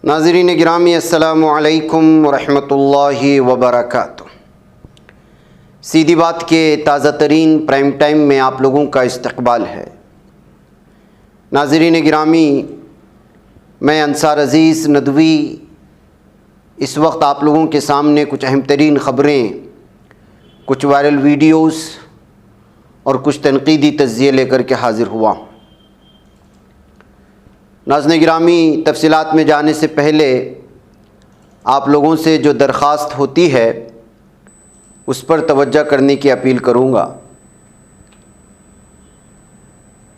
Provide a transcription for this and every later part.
नाज़रीन गिरामी अस्सलामु अलैकुम वरहमतुल्लाहि वबरकातुह। सीधी बात के ताज़ा तरीन प्राइम टाइम में आप लोगों का इस्तक़बाल है। नाज़रीन गिरामी, मैं अंसार अज़ीज़ नदवी इस वक्त आप लोगों के सामने कुछ अहम तरीन ख़बरें, कुछ वायरल वीडियोस और कुछ तनक़ीदी तज़्ज़िये लेकर के हाज़िर हुआ। नाज़रीन गिरामी, तफ़सीलात में जाने से पहले आप लोगों से जो दरख्वास्त होती है उस पर तवज्जो करने की अपील करूँगा।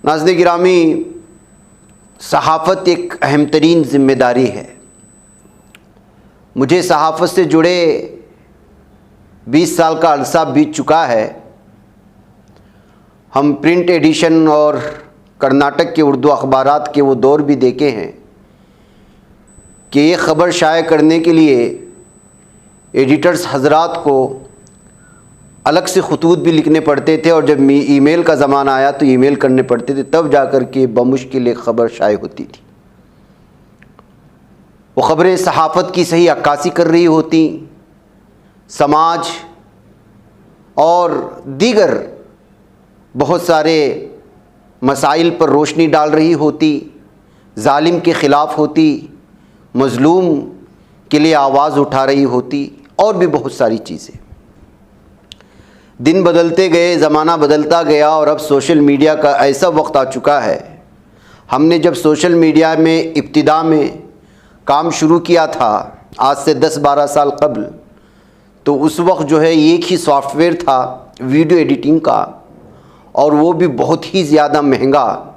नाज़रीन गिरामी, सहाफ़त एक अहम तरीन ज़िम्मेदारी है। मुझे सहाफ़त से जुड़े 20 साल का अरसा बीत चुका है। हम प्रिंट एडिशन और कर्नाटक के उर्दू अखबारात के वो दौर भी देखे हैं कि ये ख़बर शाये करने के लिए एडिटर्स हज़रात को अलग से ख़ुतूत भी लिखने पड़ते थे, और जब ईमेल का ज़माना आया तो ईमेल करने पड़ते थे, तब जाकर के बमुश्किल एक ख़बर शाये होती थी। वो ख़बरें सहाफ़त की सही अक्कासी कर रही होती, समाज और दीगर बहुत सारे मसाइल पर रोशनी डाल रही होती, जालिम के ख़िलाफ़ होती, मज़लूम के लिए आवाज़ उठा रही होती, और भी बहुत सारी चीज़ें। दिन बदलते गए, ज़माना बदलता गया, और अब सोशल मीडिया का ऐसा वक्त आ चुका है। हमने जब सोशल मीडिया में इब्तिदा में काम शुरू किया था आज से 10-12 साल कबल, तो उस वक्त जो है एक ही सॉफ्टवेयर था वीडियो एडिटिंग का, और वो भी बहुत ही ज़्यादा महंगा,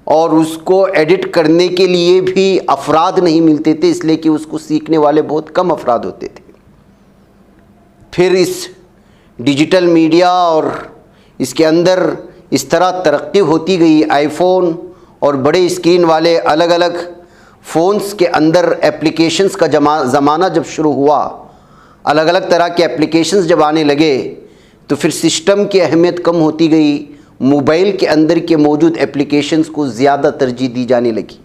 और उसको एडिट करने के लिए भी अफराद नहीं मिलते थे, इसलिए कि उसको सीखने वाले बहुत कम अफराद होते थे। फिर इस डिजिटल मीडिया और इसके अंदर इस तरह तरक्की होती गई, आईफोन और बड़े स्क्रीन वाले अलग अलग फ़ोन्स के अंदर एप्लीकेशंस का ज़माना जब शुरू हुआ, अलग अलग तरह के एप्लीकेशंस जब आने लगे, तो फिर सिस्टम की अहमियत कम होती गई। मोबाइल के अंदर के मौजूद एप्लीकेशंस को ज़्यादा तरजीह दी जाने लगी।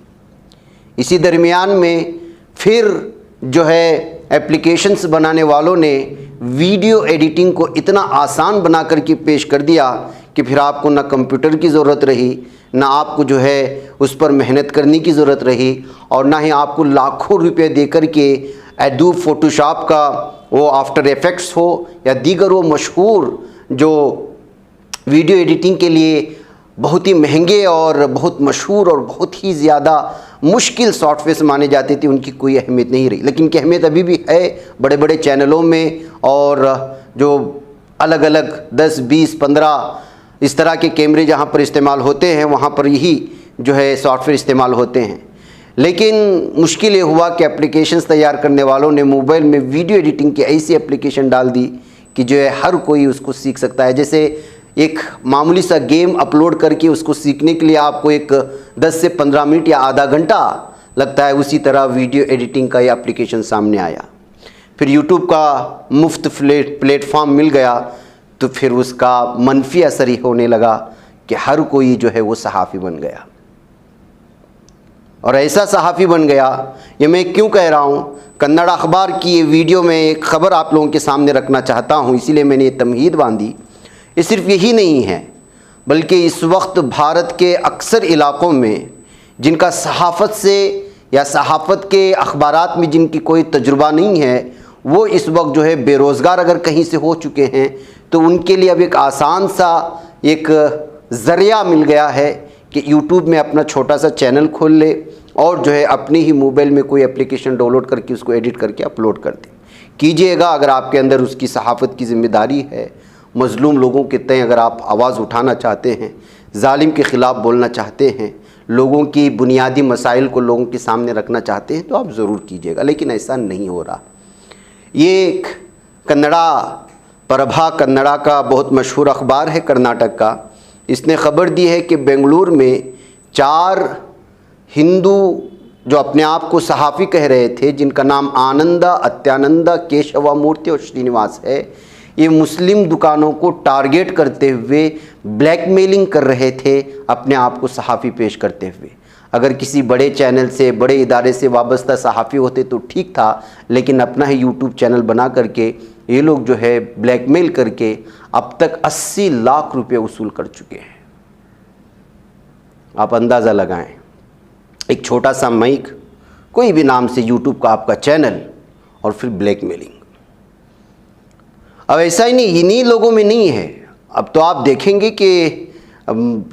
इसी दरमियान में फिर जो है एप्लीकेशंस बनाने वालों ने वीडियो एडिटिंग को इतना आसान बना कर के पेश कर दिया कि फिर आपको ना कंप्यूटर की ज़रूरत रही, ना आपको जो है उस पर मेहनत करने की ज़रूरत रही, और ना ही आपको लाखों रुपए दे कर के एडोब फ़ोटोशॉप का वो आफ्टर इफ़ेक्ट्स हो या दीगर वो मशहूर जो वीडियो एडिटिंग के लिए बहुत ही महंगे और बहुत मशहूर और बहुत ही ज़्यादा मुश्किल सॉफ्टवेयर माने जाते थे, उनकी कोई अहमियत नहीं रही। लेकिन की अहमियत अभी भी है बड़े बड़े चैनलों में, और जो अलग अलग 10, 20, 15 इस तरह के कैमरे जहाँ पर इस्तेमाल होते हैं वहाँ पर यही जो है सॉफ्टवेयर इस्तेमाल होते हैं। लेकिन मुश्किल ये हुआ कि एप्लीकेशंस तैयार करने वालों ने मोबाइल में वीडियो एडिटिंग की ऐसी एप्लीकेशन डाल दी कि जो है हर कोई उसको सीख सकता है। जैसे एक मामूली सा गेम अपलोड करके उसको सीखने के लिए आपको एक 10 से 15 मिनट या आधा घंटा लगता है, उसी तरह वीडियो एडिटिंग का ये एप्लीकेशन सामने आया। फिर यूट्यूब का मुफ्त प्लेटफॉर्म मिल गया, तो फिर उसका मनफी असर ही होने लगा कि हर कोई जो है वो सहाफ़ी बन गया, और ऐसा सहाफ़ी बन गया। ये मैं क्यों कह रहा हूँ, कन्नड़ अखबार की ये वीडियो में एक ख़बर आप लोगों के सामने रखना चाहता हूँ, इसीलिए मैंने ये तमहीद बांधी। ये सिर्फ यही नहीं है, बल्कि इस वक्त भारत के अक्सर इलाक़ों में जिनका सहाफ़त से या सहाफ़त के अखबारात में जिनकी कोई तजुर्बा नहीं है, वो इस वक्त जो है बेरोज़गार अगर कहीं से हो चुके हैं, तो उनके लिए अब एक आसान सा एक ज़रिया मिल गया है कि यूट्यूब में अपना छोटा सा चैनल खोल ले और जो है अपनी ही मोबाइल में कोई एप्लीकेशन डाउनलोड करके उसको एडिट करके अपलोड कर दे। कीजिएगा अगर आपके अंदर उसकी सहाफ़त की ज़िम्मेदारी है, मज़लूम लोगों के तय अगर आप आवाज़ उठाना चाहते हैं, जालिम के ख़िलाफ़ बोलना चाहते हैं, लोगों की बुनियादी मसाइल को लोगों के सामने रखना चाहते हैं, तो आप ज़रूर कीजिएगा। लेकिन ऐसा नहीं हो रहा। ये एक कन्नड़ा, प्रभा कन्नड़ा का बहुत मशहूर अखबार है कर्नाटक का, इसने ख़बर दी है कि बेंगलुरु में 4 हिंदू जो अपने आप को सहाफ़ी कह रहे थे, जिनका नाम आनंदा, अत्यानंदा, केशवा मूर्ति और श्रीनिवास है, ये मुस्लिम दुकानों को टारगेट करते हुए ब्लैकमेलिंग कर रहे थे अपने आप को सहाफ़ी पेश करते हुए। अगर किसी बड़े चैनल से, बड़े इदारे से वाबस्ता सहाफ़ी होते तो ठीक था, लेकिन अपना ही यूट्यूब चैनल बना करके ये लोग जो है ब्लैकमेल करके अब तक 80 लाख रुपए वसूल कर चुके हैं। आप अंदाज़ा लगाएं, एक छोटा सा माइक, कोई भी नाम से यूट्यूब का आपका चैनल, और फिर ब्लैकमेलिंग। अब ऐसा ही नहीं, इन्हीं लोगों में नहीं है। अब तो आप देखेंगे कि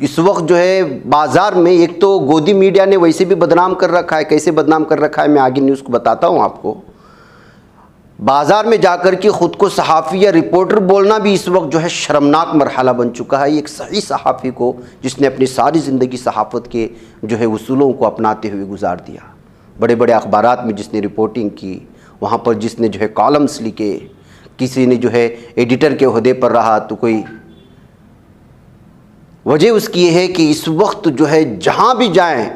इस वक्त जो है बाज़ार में, एक तो गोदी मीडिया ने वैसे भी बदनाम कर रखा है। कैसे बदनाम कर रखा है मैं आगे न्यूज़ को बताता हूँ आपको। बाज़ार में जाकर के ख़ुद को सहाफ़ी या रिपोर्टर बोलना भी इस वक्त जो है शर्मनाक मरहला बन चुका है। एक सही सहाफ़ी को, जिसने अपनी सारी ज़िंदगी सहाफ़त के जो है उसूलों को अपनाते हुए गुजार दिया, बड़े बड़े अखबारात में जिसने रिपोर्टिंग की, वहाँ पर जिसने जो है कॉलम्स लिखे, किसी ने जो है एडिटर के ओहदे पर रहा, तो कोई वजह उसकी ये है कि इस वक्त जो है जहाँ भी जाएं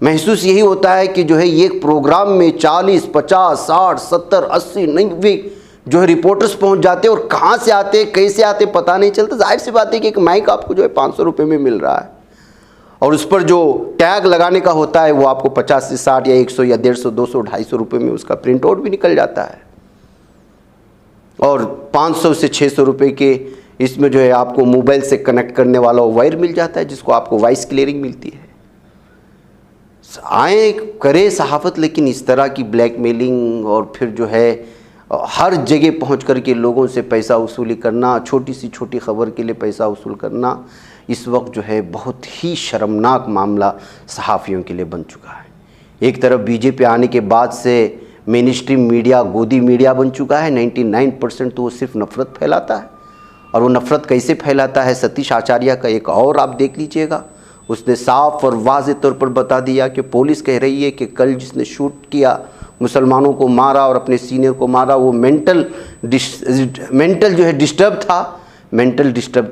महसूस यही होता है कि जो है ये प्रोग्राम में 40, 50, 60, 70, 80, 90 जो है रिपोर्टर्स पहुँच जाते हैं, और कहाँ से आते, कैसे आते पता नहीं चलता। जाहिर सी बात है कि एक माइक आपको जो है 500 रुपये में मिल रहा है, और उस पर जो टैग लगाने का होता है वो आपको 50 से 60 या 100 या 150, 200, 250 रुपये में उसका प्रिंट आउट भी निकल जाता है। और 500 से 600 रुपये के इसमें जो है आपको मोबाइल से कनेक्ट करने वाला वायर मिल जाता है, जिसको आपको वॉइस क्लियरिंग मिलती है। आए करे सहाफ़त, लेकिन इस तरह की ब्लैकमेलिंग और फिर जो है हर जगह पहुंच कर के लोगों से पैसा वसूली करना, छोटी सी छोटी खबर के लिए पैसा वसूल करना, इस वक्त जो है बहुत ही शर्मनाक मामला सहाफ़ियों के लिए बन चुका है। एक तरफ बीजेपी आने के बाद से मेन स्ट्रीम मीडिया गोदी मीडिया बन चुका है। 99% तो वो सिर्फ नफ़रत फैलाता है, और वो नफ़रत कैसे फैलाता है, सतीश आचार्य का एक और आप देख लीजिएगा। उसने साफ और वाज़ेह तौर पर बता दिया कि पुलिस कह रही है कि कल जिसने शूट किया, मुसलमानों को मारा और अपने सीनियर को मारा, वो मेंटल जो है डिस्टर्ब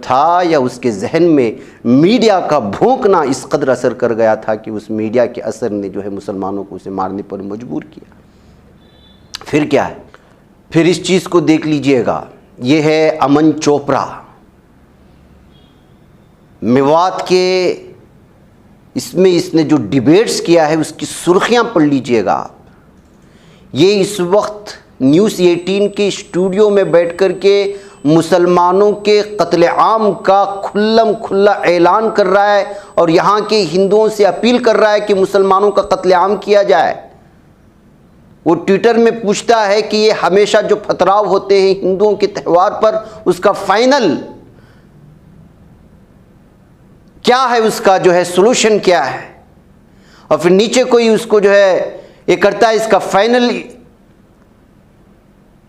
था, या उसके जहन में मीडिया का भौंकना इस कदर असर कर गया था कि उस मीडिया के असर ने जो है मुसलमानों को उसे मारने पर मजबूर किया। फिर क्या है, फिर इस चीज़ को देख लीजिएगा। ये है अमन चोपड़ा, मेवात के, इसमें इसने जो डिबेट्स किया है उसकी सुर्खियां पढ़ लीजिएगा आप। ये इस वक्त न्यूज़ 18 के स्टूडियो में बैठ कर के मुसलमानों के कत्लेआम का खुल्लम खुल्ला ऐलान कर रहा है, और यहाँ के हिंदुओं से अपील कर रहा है कि मुसलमानों का कत्लेआम किया जाए। वो ट्विटर में पूछता है कि ये हमेशा जो फतराव होते हैं हिंदुओं के त्यौहार पर, उसका फाइनल क्या है, उसका जो है सोल्यूशन क्या है। और फिर नीचे कोई उसको जो है ये करता है, इसका फाइनल,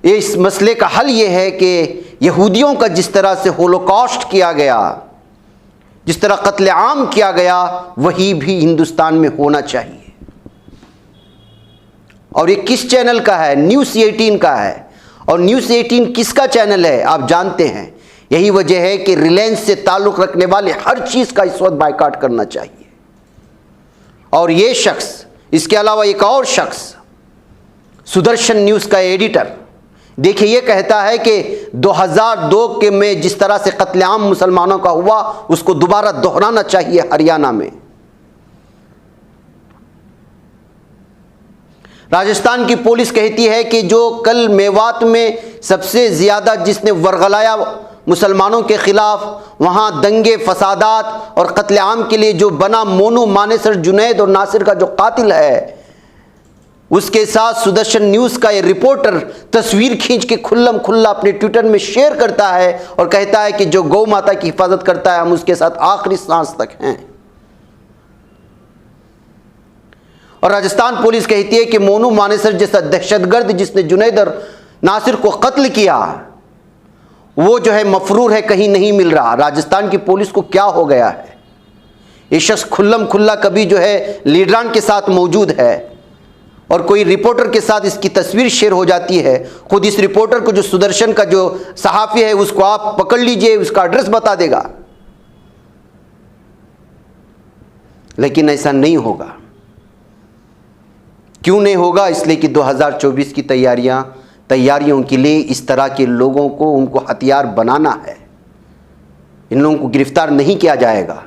इस मसले का हल ये है कि यहूदियों का जिस तरह से होलोकॉस्ट किया गया, जिस तरह कत्लेआम किया गया, वही भी हिंदुस्तान में होना चाहिए। और ये किस चैनल का है? न्यूज़ 18 का है। और न्यूज़ 18 किसका चैनल है आप जानते हैं? यही वजह है कि रिलायंस से ताल्लुक़ रखने वाले हर चीज़ का इस वक्त बायकॉट करना चाहिए। और ये शख्स, इसके अलावा एक और शख्स, सुदर्शन न्यूज़ का एडिटर, देखिए ये कहता है कि 2002 के में जिस तरह से कत्लेआम मुसलमानों का हुआ, उसको दोबारा दोहराना चाहिए हरियाणा में। राजस्थान की पुलिस कहती है कि जो कल मेवात में सबसे ज़्यादा जिसने वरगलाया मुसलमानों के ख़िलाफ़, वहाँ दंगे फसादात और कत्लेआम के लिए जो बना मोनू मानेसर, जुनैद और नासिर का जो कातिल है, उसके साथ सुदर्शन न्यूज़ का ये रिपोर्टर तस्वीर खींच के खुल्लम खुल्ला अपने ट्विटर में शेयर करता है और कहता है कि जो गौ माता की हिफाजत करता है, हम उसके साथ आखिरी सांस तक हैं। और राजस्थान पुलिस कहती है कि मोनू मानेसर जैसा दहशतगर्द जिसने जुनैद और नासिर को कत्ल किया, वो जो है मफरूर है, कहीं नहीं मिल रहा। राजस्थान की पुलिस को क्या हो गया है? ये शख्स खुल्लम खुल्ला कभी जो है लीडरान के साथ मौजूद है, और कोई रिपोर्टर के साथ इसकी तस्वीर शेयर हो जाती है। खुद इस रिपोर्टर को, जो सुदर्शन का जो सहाफ़ी है, उसको आप पकड़ लीजिए, उसका एड्रेस बता देगा। लेकिन ऐसा नहीं होगा। क्यों नहीं होगा? इसलिए कि 2024 की तैयारियों के लिए इस तरह के लोगों को, उनको हथियार बनाना है। इन लोगों को गिरफ्तार नहीं किया जाएगा।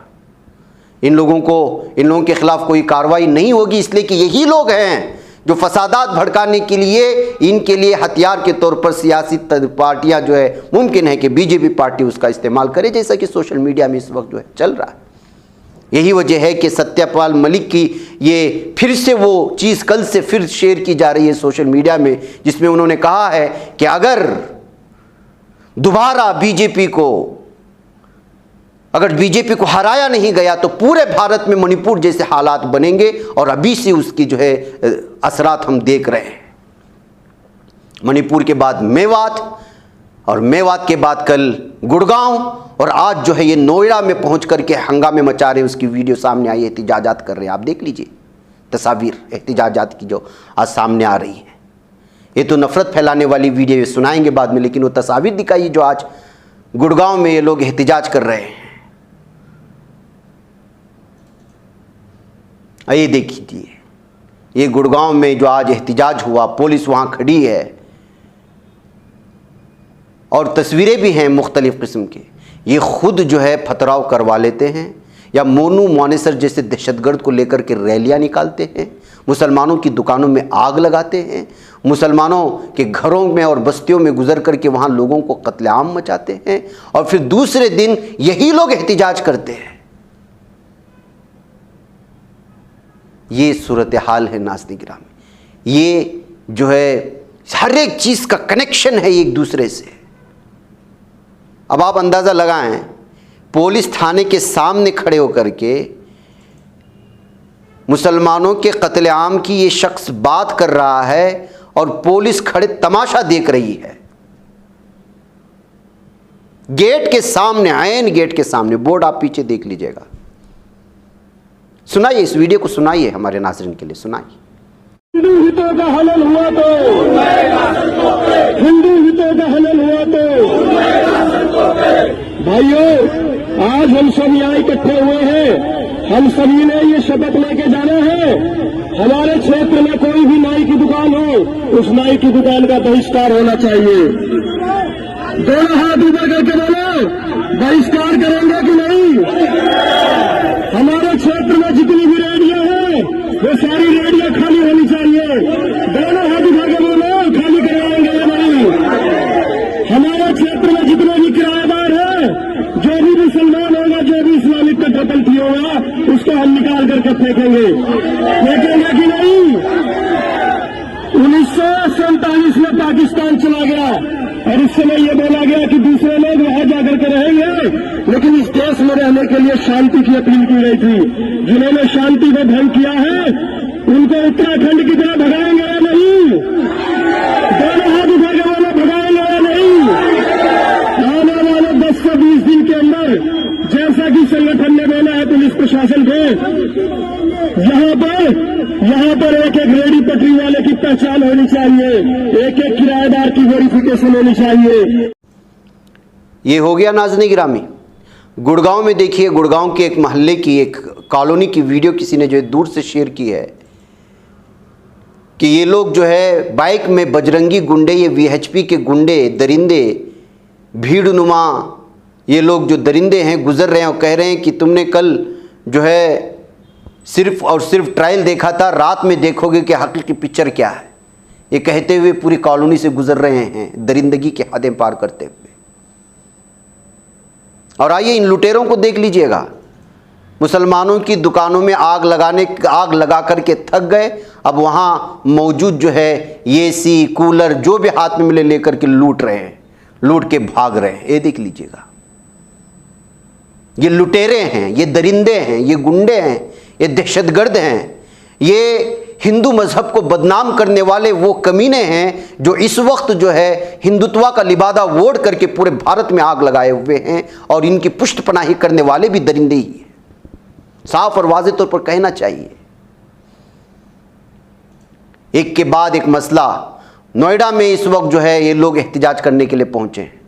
इन लोगों के खिलाफ कोई कार्रवाई नहीं होगी, इसलिए कि यही लोग हैं जो फसादात भड़काने के लिए इनके लिए हथियार के तौर पर सियासी पार्टियां जो है मुमकिन है कि बीजेपी पार्टी उसका इस्तेमाल करे, जैसा कि सोशल मीडिया में इस वक्त जो है चल रहा है। यही वजह है कि सत्यपाल मलिक की ये फिर से वो चीज़ कल से फिर शेयर की जा रही है सोशल मीडिया में, जिसमें उन्होंने कहा है कि अगर दोबारा बीजेपी को हराया नहीं गया तो पूरे भारत में मणिपुर जैसे हालात बनेंगे, और अभी से उसकी जो है असरात हम देख रहे हैं। मणिपुर के बाद मेवात, और मेवात के बाद कल गुड़गांव, और आज जो है ये नोएडा में पहुंच करके हंगामे मचा रहे, उसकी वीडियो सामने आई, एहतिजाजात कर रहे हैं। आप देख लीजिए तस्वीर एहतिजाजात की जो आज सामने आ रही है। ये तो नफरत फैलाने वाली वीडियो, ये सुनाएंगे बाद में, लेकिन वो तस्वीर दिखाइए जो आज गुड़गांव में ये लोग एहतिजाज कर रहे हैं। ये देखिए, ये गुड़गांव में जो आज एहतिजाज हुआ, पुलिस वहाँ खड़ी है और तस्वीरें भी हैं मुख्तलिफ़ किस्म के। ये खुद जो है पथराव करवा लेते हैं, या मोनू मोनेसर जैसे दहशतगर्द को लेकर के रैलियाँ निकालते हैं, मुसलमानों की दुकानों में आग लगाते हैं, मुसलमानों के घरों में और बस्तियों में गुजर करके वहाँ लोगों को कत्लेआम मचाते हैं, और फिर दूसरे दिन यही लोग एहतिजाज करते हैं। ये सूरत हाल है नाज़रीन गिरामी। ये जो है हर एक चीज़ का कनेक्शन है एक दूसरे से। अब आप अंदाज़ा लगाएं, पुलिस थाने के सामने खड़े होकर के मुसलमानों के कत्लेआम की ये शख्स बात कर रहा है और पुलिस खड़े तमाशा देख रही है। गेट के सामने, ऐन गेट के सामने, बोर्ड आप पीछे देख लीजिएगा। सुनाइए, इस वीडियो को सुनाइए हमारे नाज़रीन के लिए, सुनाइए। हिंदू हितों का हनन हुआ तो, हिंदू हितों का हनन हुआ तो भाइयों, आज हम सब यहाँ इकट्ठे हुए हैं। हम सभी ने ये शपथ लेके जाना है, हमारे क्षेत्र में कोई भी नाई की दुकान हो, उस नाई की दुकान का बहिष्कार होना चाहिए। दोनों हाथ ऊपर करके बोलो, बहिष्कार करेंगे कि नहीं? हमारे क्षेत्र में जितनी भी रेडियो है वो सारी रेडियो खाली होनी चाहिए। दोनों हाथ उठा के बोलो, खाली करवाएंगे या नहीं? हमारे क्षेत्र में जितने भी किराएदार हैं, जो भी मुसलमान होगा, जो भी इस्लामिक कट्टरपंथी होगा, उसको हम निकाल करके फेंकेंगे कि नहीं? 1947 में पाकिस्तान चला गया और इस समय ये बोला गया कि दूसरे लोग वहां जाकर के रहेंगे, लेकिन इस देश में रहने के लिए शांति की अपील की गई थी। जिन्होंने शांति को भंग किया है उनको उत्तराखंड की तरह भगाएंगे या नहीं? दोनों हाथ उठा के बोलो, भगाएंगे या नहीं? आने वाले 10 से 20 दिन के अंदर, जैसा कि संगठन ने बोला है पुलिस प्रशासन को, यहाँ पर एक एक रेहड़ी पटरी वाले की पहचान होनी चाहिए, एक एक किराएदार की वेरिफिकेशन होनी चाहिए। ये हो गया नाज़रीन गिरामी। गुड़गांव में देखिए, गुड़गांव के एक मोहल्ले की, एक कॉलोनी की वीडियो किसी ने जो है दूर से शेयर की है कि ये लोग जो है बाइक में बजरंगी गुंडे, ये वीएचपी के गुंडे, दरिंदे, भीड़नुमा, ये लोग जो दरिंदे हैं गुजर रहे हैं और कह रहे हैं कि तुमने कल जो है सिर्फ और सिर्फ ट्रायल देखा था, रात में देखोगे कि हकीकी पिक्चर क्या है। ये कहते हुए पूरी कॉलोनी से गुजर रहे हैं, दरिंदगी के हदें पार करते हुए। और आइए इन लुटेरों को देख लीजिएगा, मुसलमानों की दुकानों में आग लगा करके थक गए, अब वहाँ मौजूद जो है एसी, कूलर, जो भी हाथ में मिले लेकर के लूट रहे हैं, लूट के भाग रहे हैं। ये देख लीजिएगा, ये लुटेरे हैं, ये दरिंदे हैं, ये गुंडे हैं, ये दहशतगर्द हैं, ये हिंदू मजहब को बदनाम करने वाले वो कमीने हैं जो इस वक्त जो है हिंदुत्व का लिबादा वोट करके पूरे भारत में आग लगाए हुए हैं, और इनकी पुष्टपनाही करने वाले भी दरिंदे ही हैं। साफ और वाज़ेह तौर पर कहना चाहिए। एक के बाद एक मसला, नोएडा में इस वक्त जो है ये लोग एहतिजाज करने के लिए पहुंचे हैं,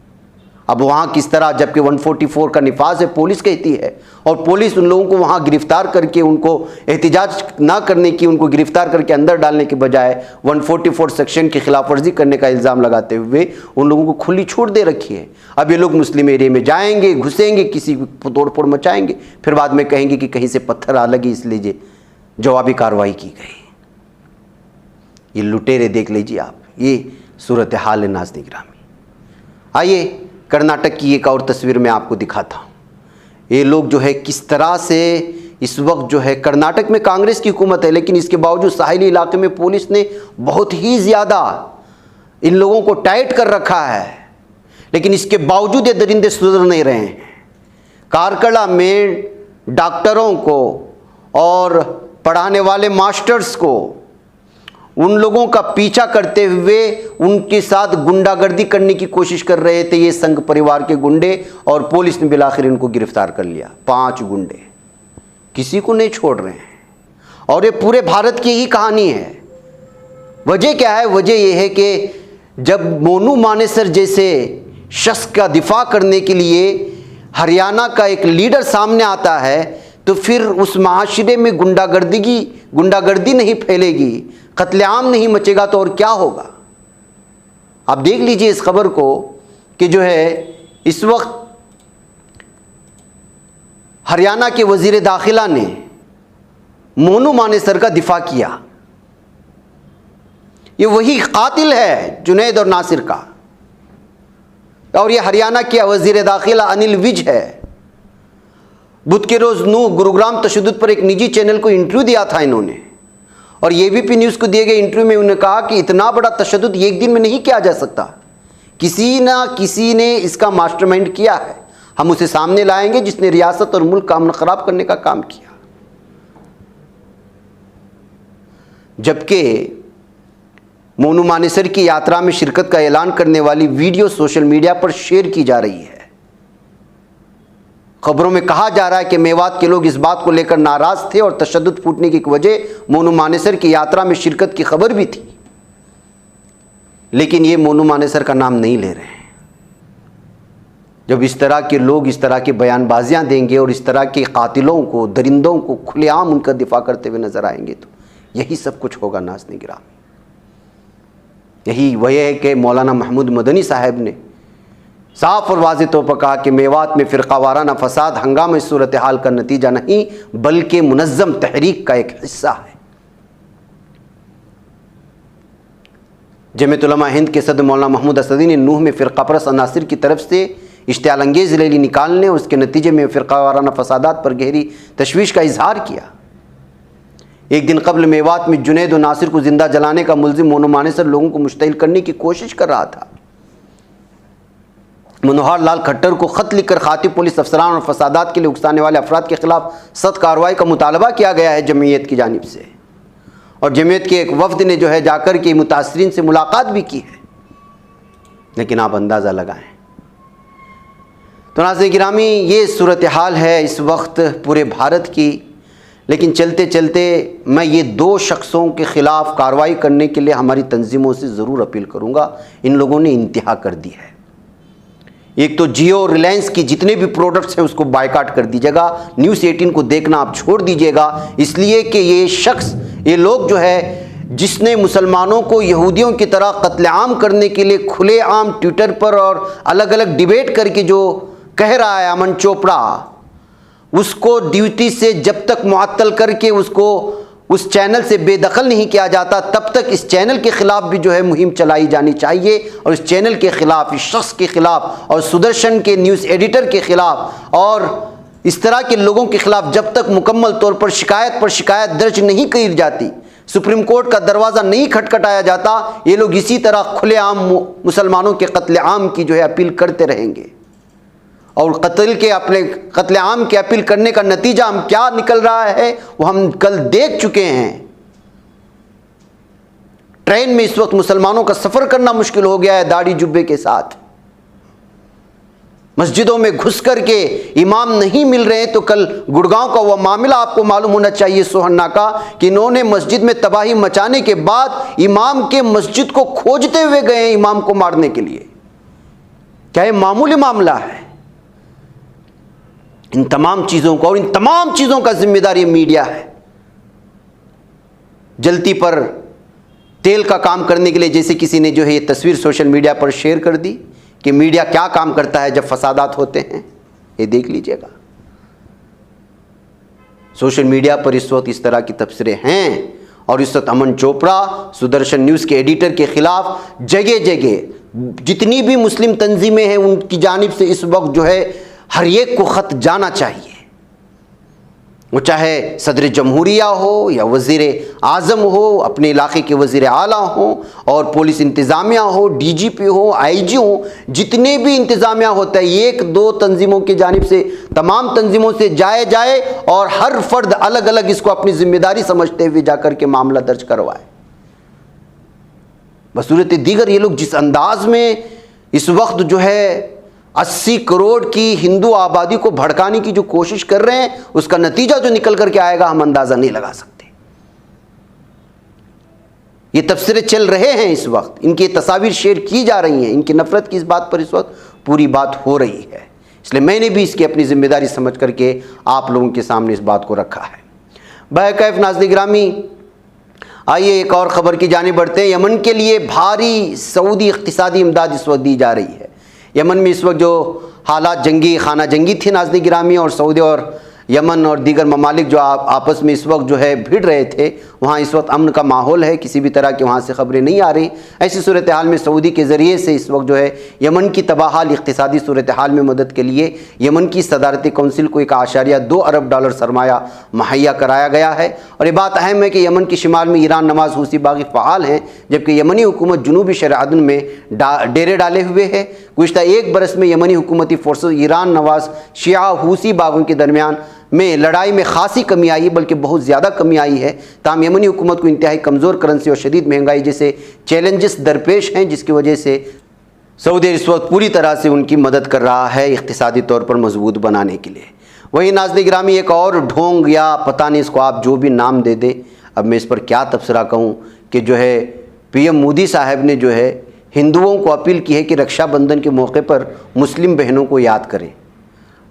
अब वहाँ किस तरह, जबकि 144 का निफाज है, पुलिस कहती है, और पुलिस उन लोगों को वहाँ गिरफ्तार करके उनको एहतिजाज ना करने की, उनको गिरफ्तार करके अंदर डालने के बजाय 144 सेक्शन की खिलाफ वर्जी करने का इल्ज़ाम लगाते हुए उन लोगों को खुली छूट दे रखी है। अब ये लोग मुस्लिम एरिया में जाएंगे, घुसेंगे, किसी को तोड़ फोड़ मचाएंगे, फिर बाद में कहेंगे कि कहीं से पत्थर आ लगे इसलिए जवाबी कार्रवाई की गई। ये लुटेरे देख लीजिए आप, ये सूरत हाल है नाज़रीन गिरामी। आइए कर्नाटक की एक और तस्वीर मैं आपको दिखाता हूँ। ये लोग जो है किस तरह से इस वक्त जो है, कर्नाटक में कांग्रेस की हुकूमत है, लेकिन इसके बावजूद साहिली इलाके में पुलिस ने बहुत ही ज़्यादा इन लोगों को टाइट कर रखा है, लेकिन इसके बावजूद ये दरिंदे सुधर नहीं रहे हैं। कारकला में डॉक्टरों को और पढ़ाने वाले मास्टर्स को, उन लोगों का पीछा करते हुए उनके साथ गुंडागर्दी करने की कोशिश कर रहे थे ये संघ परिवार के गुंडे, और पुलिस ने बिलाखिर इनको गिरफ्तार कर लिया। 5 गुंडे, किसी को नहीं छोड़ रहे हैं। और ये पूरे भारत की ही कहानी है। वजह क्या है? वजह यह है कि जब मोनू मानेसर जैसे शख्स का दिफा करने के लिए हरियाणा का एक लीडर सामने आता है, तो फिर उस माशरे में गुंडागर्दी नहीं फैलेगी, कत्लेआम नहीं मचेगा, तो और क्या होगा? आप देख लीजिए इस खबर को कि जो है इस वक्त हरियाणा के वजीर दाखिला ने मोनू मानेसर का दिफा किया। ये वही कातिल है जुनैद और नासिर का, और ये हरियाणा के वजीर दाखिला अनिल विज है। बुध के रोज़ गुरुग्राम तशद्दुद पर एक निजी चैनल को इंटरव्यू दिया था इन्होंने, और एबीपी न्यूज़ को दिए गए इंटरव्यू में उन्होंने कहा कि इतना बड़ा तशद्दुद एक दिन में नहीं किया जा सकता, किसी ना किसी ने इसका मास्टरमाइंड किया है, हम उसे सामने लाएंगे जिसने रियासत और मुल्क का अमन खराब करने का काम किया। जबकि मोनू मानेसर की यात्रा में शिरकत का ऐलान करने वाली वीडियो सोशल मीडिया पर शेयर की जा रही है। खबरों में कहा जा रहा है कि मेवात के लोग इस बात को लेकर नाराज थे और तशद्दुद फूटने की वजह मोनू मानेसर की यात्रा में शिरकत की खबर भी थी, लेकिन ये मोनू मानेसर का नाम नहीं ले रहे हैं। जब इस तरह के लोग इस तरह की बयानबाजियां देंगे और इस तरह के कातिलों को, दरिंदों को खुलेआम उनका दिफा करते हुए नजर आएंगे, तो यही सब कुछ होगा नाज़रीन गिरामी। यही वह है कि मौलाना महमूद मदनी साहब ने साफ और वाज़ेह तौर पर कहा कि मेवात में फ़िरक़ावाराना फ़साद हंगामी सूरत हाल का नतीजा नहीं, बल्कि मुनज़्ज़म तहरीक का एक हिस्सा है। जमीयत उलमा हिंद के सदर मौलाना महमूद असदी ने नूह में फ़िरक़ापरस्त अनासिर की तरफ से इश्तिआल अंगेज़ रैली निकालने और उसके नतीजे में फ़िरक़ावाराना फ़सादात पर गहरी तशवीश का इजहार किया। एक दिन कबल मेवात में जुनैद और नासिर को जिंदा जलाने का मुल्ज़िम मोनू मानेसर लोगों को मुश्तइल करने की कोशिश कर रहा था। मनोहर लाल खट्टर को ख़त लिखकर खातिब पुलिस अफसरान और फसादात के लिए उकसाने वाले अफराद के खिलाफ सख्त कार्रवाई का मुतालबा किया गया है जमीयत की जानिब से, और जमीयत के एक वफ़द ने जो है जाकर के मुतासरीन से मुलाकात भी की है। लेकिन आप अंदाज़ा लगाएं तो नाज़रीन गिरामी, ये सूरत हाल है इस वक्त पूरे भारत की। लेकिन चलते चलते मैं ये 2 शख्सों के ख़िलाफ़ कार्रवाई करने के लिए हमारी तंजीमों से ज़रूर अपील करूँगा। इन लोगों ने इंतहा कर दी है। एक तो जियो और रिलायंस की जितने भी प्रोडक्ट्स हैं उसको बायकाट कर दीजिएगा। न्यूज़ 18 को देखना आप छोड़ दीजिएगा, इसलिए कि ये लोग जो है जिसने मुसलमानों को यहूदियों की तरह कत्लेआम करने के लिए खुलेआम ट्विटर पर और अलग अलग डिबेट करके जो कह रहा है अमन चोपड़ा, उसको ड्यूटी से जब तक मुअत्तल करके उसको उस चैनल से बेदखल नहीं किया जाता, तब तक इस चैनल के ख़िलाफ़ भी जो है मुहिम चलाई जानी चाहिए। और इस चैनल के ख़िलाफ़, इस शख्स के ख़िलाफ़ और सुदर्शन के न्यूज़ एडिटर के ख़िलाफ़ और इस तरह के लोगों के ख़िलाफ़ जब तक मुकम्मल तौर पर शिकायत दर्ज नहीं की जाती, सुप्रीम कोर्ट का दरवाज़ा नहीं खटखटाया जाता, ये लोग इसी तरह खुलेआम मुसलमानों के कत्लेआम की जो है अपील करते रहेंगे। और अपने कत्लेआम के अपील करने का नतीजा हम क्या निकल रहा है वो हम कल देख चुके हैं। ट्रेन में इस वक्त मुसलमानों का सफ़र करना मुश्किल हो गया है दाढ़ी जुब्बे के साथ। मस्जिदों में घुस करके इमाम नहीं मिल रहे, तो कल गुड़गांव का वह मामला आपको मालूम होना चाहिए सोहन्ना का, कि इन्होंने मस्जिद में तबाही मचाने के बाद इमाम के मस्जिद को खोजते हुए गए इमाम को मारने के लिए। क्या ये मामूली मामला है? इन तमाम चीज़ों को और इन तमाम चीज़ों का जिम्मेदार ये मीडिया है। जलती पर तेल का काम करने के लिए जैसे किसी ने जो है ये तस्वीर सोशल मीडिया पर शेयर कर दी कि मीडिया क्या काम करता है जब फसादात होते हैं, ये देख लीजिएगा। सोशल मीडिया पर इस वक्त इस तरह की तबसरे हैं और इस वक्त अमन चोपड़ा सुदर्शन न्यूज़ के एडिटर के खिलाफ जगह जगह जितनी भी मुस्लिम तंजीमें हैं उनकी जानिब से इस वक्त जो है हर एक को ख़त जाना चाहिए। वो चाहे सदर जमहूरिया हो या वज़ीर आज़म हो, अपने इलाके के वज़ीर आला हो और पुलिस इंतज़ामिया हो, डीजीपी हो, आईजी हो, जितने भी इंतज़ामिया होता है एक दो तंजीमों की जानिब से तमाम तंजीमों से जाए और हर फर्द अलग अलग इसको अपनी जिम्मेदारी समझते हुए जाकर के मामला दर्ज करवाए। बसूरत दीगर ये लोग जिस अंदाज में इस वक्त जो है 80 करोड़ की हिंदू आबादी को भड़काने की जो कोशिश कर रहे हैं उसका नतीजा जो निकल करके आएगा हम अंदाजा नहीं लगा सकते। ये तबसरे चल रहे हैं इस वक्त, इनकी तस्वीर शेयर की जा रही हैं, इनकी नफरत की इस बात पर इस वक्त पूरी बात हो रही है। इसलिए मैंने भी इसकी अपनी जिम्मेदारी समझ करके आप लोगों के सामने इस बात को रखा है। बहरकैफ नाज़रीन गिरामी, आइए एक और ख़बर की जानिब बढ़ते हैं। यमन के लिए भारी सऊदी इक़्तिसादी इमदाद इस वक्त दी जा रही है। यमन में इस वक्त जो हालात जंगी खाना जंगी थी नाज़रीन गिरामी, और सऊदी और यमन और दीगर ममालिक जो आपस में इस वक्त जो है भिड़ रहे थे, वहाँ इस वक्त अमन का माहौल है, किसी भी तरह की वहाँ से ख़बरें नहीं आ रही। ऐसी सूरत हाल में सऊदी के ज़रिए से इस वक्त जो है यमन की तबाहाल इक़्तिसादी सूरत हाल में मदद के लिए यमन की सदारती कौंसिल को 1.2 अरब डॉलर सरमाया मुहैया कराया गया है। और ये बात अहम है कि यमन के शिमाल में ईरान नवाज़ हूसी बागी फ़आल हैं, जबकि यमनी हुकूमत जनूबी शरअदन में डेरे डाले हुए है। गुज़िश्ता एक बरस में यमनी हुकूमती फोर्सेस ईरान नवाज़ शिया हूसी बागों के दरमियान में लड़ाई में खासी कमी आई, बल्कि बहुत ज़्यादा कमी आई है। ताम यमनी हुकूमत को इंतहाई कमज़ोर करेंसी और शदीद महंगाई जैसे चैलेंजेस दरपेश हैं, जिसकी वजह से सऊदी इस वक्त पूरी तरह से उनकी मदद कर रहा है इक़्तिसादी तौर पर मजबूत बनाने के लिए। वहीं नाज़रीन गिरामी एक और ढोंग या पता नहीं इसको आप जो भी नाम दे दें, अब मैं इस पर क्या तबसरा कहूँ कि जो है PM मोदी साहब ने जो है हिंदुओं को अपील की है कि रक्षाबंधन के मौके पर मुस्लिम बहनों को याद करें।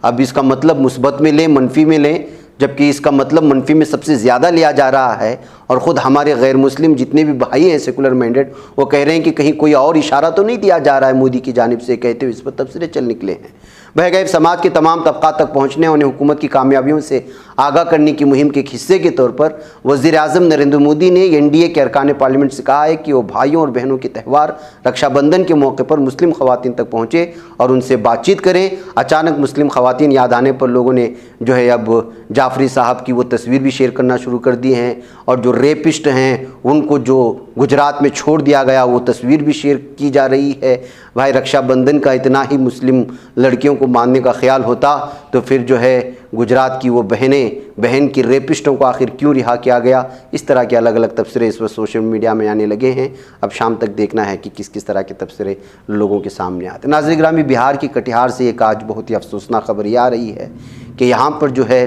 अब इसका मतलब मुस्बत में लें, मनफी में लें, जबकि इसका मतलब मनफी में सबसे ज़्यादा लिया जा रहा है। और ख़ुद हमारे गैर मुस्लिम जितने भी भाई हैं सेकुलर माइंडेड, वो कह रहे हैं कि कहीं कोई और इशारा तो नहीं दिया जा रहा है मोदी की जानिब से, कहते हुए इस पर तबसरे चल निकले हैं। बहरकैफ समाज के तमाम तबक़ात तक पहुँचने और उन्हें हुकूमत की कामयाबियों से आगाह करने की मुहिम के एक हिस्से के तौर पर वज़ीर आज़म नरेंद्र मोदी ने NDA के अरकान पार्लियामेंट से कहा है कि वो भाइयों और बहनों के त्यौहार रक्षाबंधन के मौके पर मुस्लिम ख़वातीन तक पहुँचे और उनसे बातचीत करें। अचानक मुस्लिम ख़वातीन याद आने पर लोगों ने जो है अब जाफ़री साहब की वो तस्वीर भी शेयर करना शुरू कर दी हैं, और जो रेपिस्ट हैं उनको जो गुजरात में छोड़ दिया गया वो तस्वीर भी शेयर की जा रही है। भाई रक्षाबंधन का इतना ही मुस्लिम लड़कियों को मानने का ख्याल होता तो फिर जो है गुजरात की वो बहन की रेपिस्टों को आखिर क्यों रिहा किया गया। इस तरह के अलग अलग तबसरे इस वक्त सोशल मीडिया में आने लगे हैं। अब शाम तक देखना है कि किस किस तरह के तबसरे लोगों के सामने आते। नाज़रीन गिरामी, बिहार की कटिहार से एक आज बहुत ही अफसोसनाक खबर ये आ रही है कि यहाँ पर जो है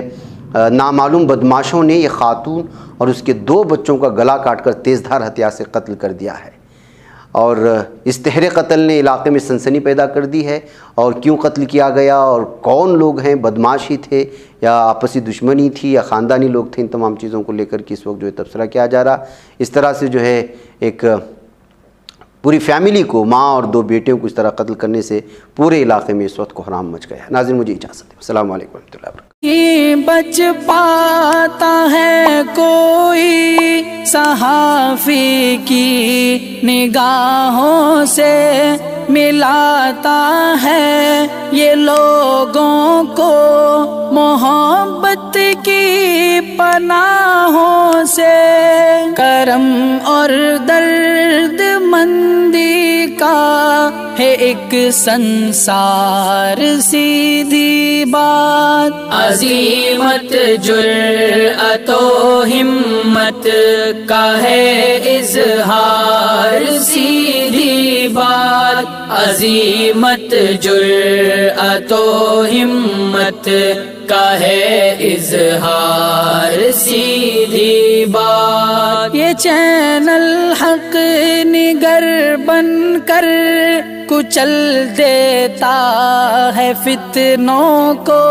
नामालूम बदमाशों ने ये खातून और उसके 2 बच्चों का गला काटकर तेज़धार हथियार से कत्ल कर दिया है। और इस तहरे कत्ल ने इलाके में सनसनी पैदा कर दी है। और क्यों कत्ल किया गया और कौन लोग हैं, बदमाश ही थे या आपसी दुश्मनी थी या ख़ानदानी लोग थे, इन तमाम चीज़ों को लेकर के इस वक्त जो है तबसरा किया जा रहा। इस तरह से जो है एक पूरी फैमिली को, माँ और 2 बेटियों को इस तरह कत्ल करने से पूरे इलाके में इस वक्त कोहराम मच गया है। नाज़रीन, मुझे इजाज़त दें। अस्सलाम वालेकुम रहमतुल्लाहि व बरकातहू। ये बच पाता है कोई सहाफ़ी की निगाहों से, मिलाता है ये लोगों को मोहब्बत की पनाहों से। करम और दर्द मंदी का है एक संसार सीधी बात। अज़ीमत जुर्अतो हिम्मत का है इज़हार सीधी बात। अज़ीमत जुर्अतो हिम्मत का है इज़हार सीधी बात। ये चैनल हक निगर बनकर कुचल देता है फितनों को।